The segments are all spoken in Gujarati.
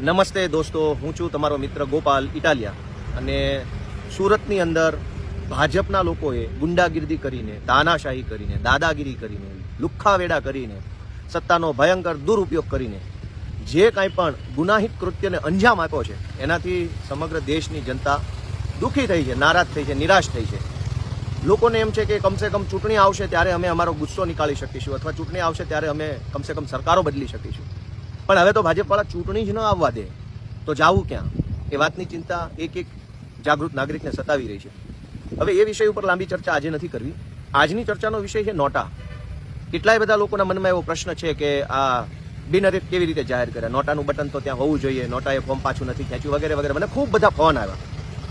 નમસ્તે દોસ્તો, હું છું તમારો મિત્ર ગોપાલ ઇટાલિયા. અને સુરતની અંદર ભાજપના લોકોએ ગુંડાગીરી કરીને, તાનાશાહી કરીને, દાદાગીરી કરીને, લુખ્ખાવેડા કરીને, સત્તાનો ભયંકર દુરુપયોગ કરીને જે કાંઈ પણ ગુનાહિત કૃત્યને અંજામ આપ્યો છે, એનાથી સમગ્ર દેશની જનતા દુઃખી થઈ છે, નારાજ થઈ છે, નિરાશ થઈ છે. લોકોને એમ છે કે કમસે કમ ચૂંટણી આવશે ત્યારે અમે અમારો ગુસ્સો નીકાળી શકીશું, અથવા ચૂંટણી આવશે ત્યારે અમે કમસે કમ સરકારો બદલી શકીશું. પણ હવે તો ભાજપવાળા ચૂંટણી જ ન આવવા દે તો જાવું ક્યાં, એ વાતની ચિંતા એક એક જાગૃત નાગરિકને સતાવી રહી છે. હવે એ વિષય ઉપર લાંબી ચર્ચા આજે નથી કરવી. આજની ચર્ચાનો વિષય છે નોટા. કેટલાય બધા લોકોના મનમાં એવો પ્રશ્ન છે કે આ બિનહરીફ કેવી રીતે જાહેર કરે, નોટાનું બટન તો ત્યાં હોવું જોઈએ, નોટાએ ફોર્મ પાછું નથી ખેંચ્યું, વગેરે વગેરે. મને ખૂબ બધા ફોન આવ્યા.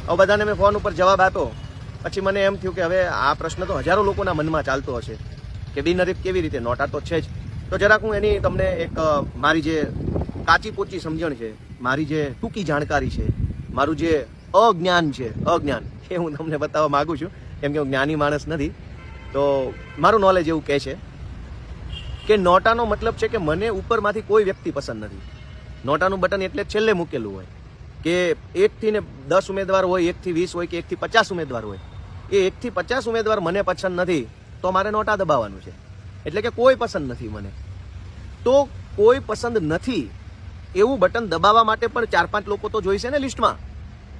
હવે બધાને મેં ફોન ઉપર જવાબ આપ્યો. પછી મને એમ થયું કે હવે આ પ્રશ્ન તો હજારો લોકોના મનમાં ચાલતો હશે કે બિનહરીફ કેવી રીતે, નોટા તો છે જ. તો જરાક હું એની તમને એક મારી જે કાચી પોચી સમજણ છે, મારી જે ટૂંકી જાણકારી છે, મારું જે અજ્ઞાન છે, અજ્ઞાન એ હું તમને બતાવવા માગું છું. કેમ કે હું જ્ઞાની માણસ નથી. તો મારું નોલેજ એવું કહે છે કે નોટાનો મતલબ છે કે મને ઉપરમાંથી કોઈ વ્યક્તિ પસંદ નથી. નોટાનું બટન એટલે છેલ્લે મૂકેલું હોય કે 1 થી 10 ઉમેદવાર હોય, 1 થી 20 હોય કે 1 થી 50 ઉમેદવાર હોય. એ 1 થી 50 ઉમેદવાર મને પસંદ નથી તો મારે નોટા દબાવવાનું છે. એટલે કે કોઈ પસંદ નથી મને. તો કોઈ પસંદ નથી એવું બટન દબાવવા માટે પણ 4-5 લોકો તો જોઈશે ને લિસ્ટમાં.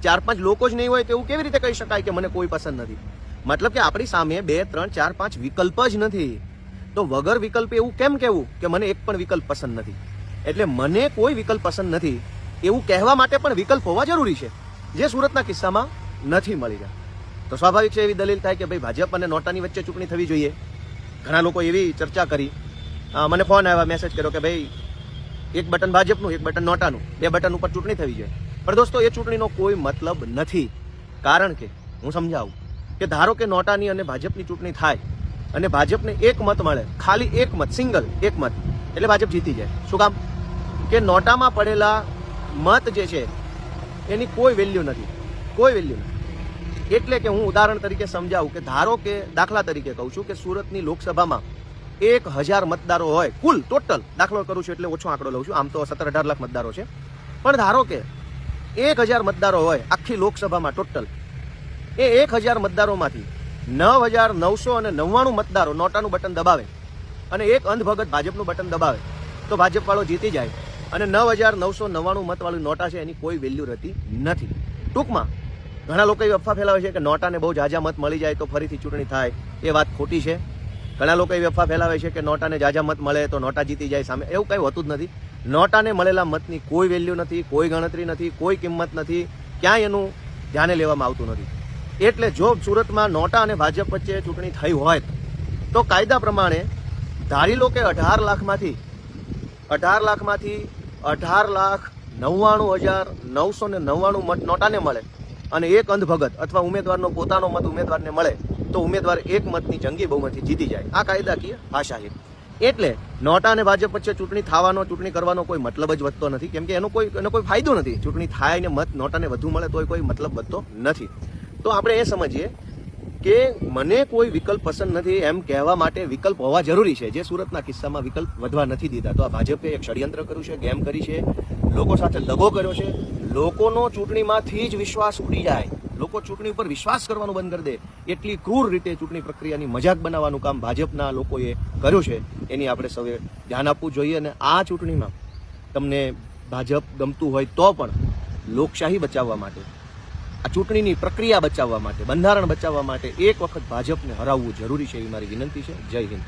4-5 લોકો જ નહીં હોય તો એવું કેવી રીતે કહી શકાય કે મને કોઈ પસંદ નથી? મતલબ કે આપણી સામે 2, 3, 4, 5 વિકલ્પ જ નથી. તો વગર વિકલ્પે એવું કેમ કહેવું કે મને એક પણ વિકલ્પ પસંદ નથી? એટલે મને કોઈ વિકલ્પ પસંદ નથી એવું કહેવા માટે પણ વિકલ્પ હોવા જરૂરી છે, જે સુરતના કિસ્સામાં નથી મળી રહ્યા. તો સ્વાભાવિક છે એવી દલીલ થાય કે ભાઈ ભાજપ અને નોટાની વચ્ચે ચૂંટણી થવી જોઈએ. ઘણા લોકો એવી ચર્ચા કરી, મને ફોન આવ્યા, મેસેજ કર્યો કે ભાઈ એક બટન ભાજપનું, એક બટન નોટાનું, 2 બટન ઉપર ચૂંટણી થવી જોઈએ. પણ દોસ્તો, એ ચૂંટણીનો કોઈ મતલબ નથી. કારણ કે હું સમજાવું કે ધારો કે નોટાની અને ભાજપની ચૂંટણી થાય અને ભાજપને 1 મત મળે, ખાલી 1 મત, સિંગલ 1 મત, એટલે ભાજપ જીતી જાય. શું કામ? કે નોટામાં પડેલા મત જે છે એની કોઈ વેલ્યુ નથી, કોઈ વેલ્યુ નથી. એટલે કે હું ઉદાહરણ તરીકે સમજાવું કે ધારો કે દાખલા તરીકે કહું છું કે સુરતની લોકસભામાં 1000 મતદારો હોય, કુલ ટોટલ દાખલો કરું છું એટલે ઓછો આંકડો લઉં છું, આમ તો 17-18 લાખ મતદારો છે. પણ ધારો કે 1000 મતદારો હોય આખી લોકસભામાં ટોટલ. એ 1000 મતદારોમાંથી 9999 મતદારો નોટાનું બટન દબાવે અને એક અંધભગત ભાજપનું બટન દબાવે તો ભાજપ વાળો જીતી જાય. અને 9999 મતવાળું નોટા છે એની કોઈ વેલ્યુ રહેતી નથી. ટૂંકમાં ઘણા લોકો એવી અફવા ફેલાવે છે કે નોટાને બહુ ઝાઝા મત મળી જાય તો ફરીથી ચૂંટણી થાય. એ વાત ખોટી છે. ઘણા લોકો એવી અફવા ફેલાવે છે કે નોટાને ઝાઝા મત મળે તો નોટા જીતી જાય સામે. એવું કંઈ હોતું જ નથી. નોટાને મળેલા મતની કોઈ વેલ્યુ નથી, કોઈ ગણતરી નથી, કોઈ કિંમત નથી, ક્યાંય એનું ધ્યાને લેવામાં આવતું નથી. એટલે જો સુરતમાં નોટા અને ભાજપ વચ્ચે ચૂંટણી થઈ હોય તો કાયદા પ્રમાણે ધારી લો કે 18 લાખમાંથી 18,99,999 મત નોટાને મળે અને એક અંધભગત અથવા ઉમેદવારનો પોતાનો મત ઉમેદવારને મળે તો ઉમેદવાર 1 મતની જંગી બહુમતીથી જીતી જાય. આ કાયદાકીય ભાષા છે. એટલે નોટા અને ભાજપ વચ્ચે ચૂંટણી થવાનો, ચૂંટણી કરવાનો કોઈ મતલબ જ વધતો નથી. કેમ કે એનો કોઈ ફાયદો નથી. ચૂંટણી થાય ને મત નોટાને વધુ મળે તો કોઈ મતલબ વધતો નથી. તો આપણે એ સમજીએ કે મને કોઈ વિકલ્પ પસંદ નથી એમ કહેવા માટે વિકલ્પ હોવા જરૂરી છે, જે સુરતના કિસ્સામાં વિકલ્પ વધવા નથી દીધા. તો આ ભાજપે એક ષડયંત્ર કર્યું છે, ગેમ કરી છે, લોકો સાથે દગો કર્યો છે. લોકોનો ચૂંટણીમાંથી જ વિશ્વાસ ઉડી જાય, લોકો ચૂંટણી ઉપર વિશ્વાસ કરવાનું બંધ કરી દે, એટલી ક્રૂર રીતે ચૂંટણી પ્રક્રિયાની મજાક બનાવવાનું કામ ભાજપના લોકોએ કર્યું છે. એની આપણે સૌએ ધ્યાન આપવું જોઈએ. અને આ ચૂંટણીમાં તમને ભાજપ ગમતું હોય તો પણ લોકશાહી બચાવવા માટે, આ ચૂંટણીની પ્રક્રિયા બચાવવા માટે, બંધારણ બચાવવા માટે એક વખત ભાજપને હરાવવું જરૂરી છે એવી મારી વિનંતી છે. જય હિન્દ.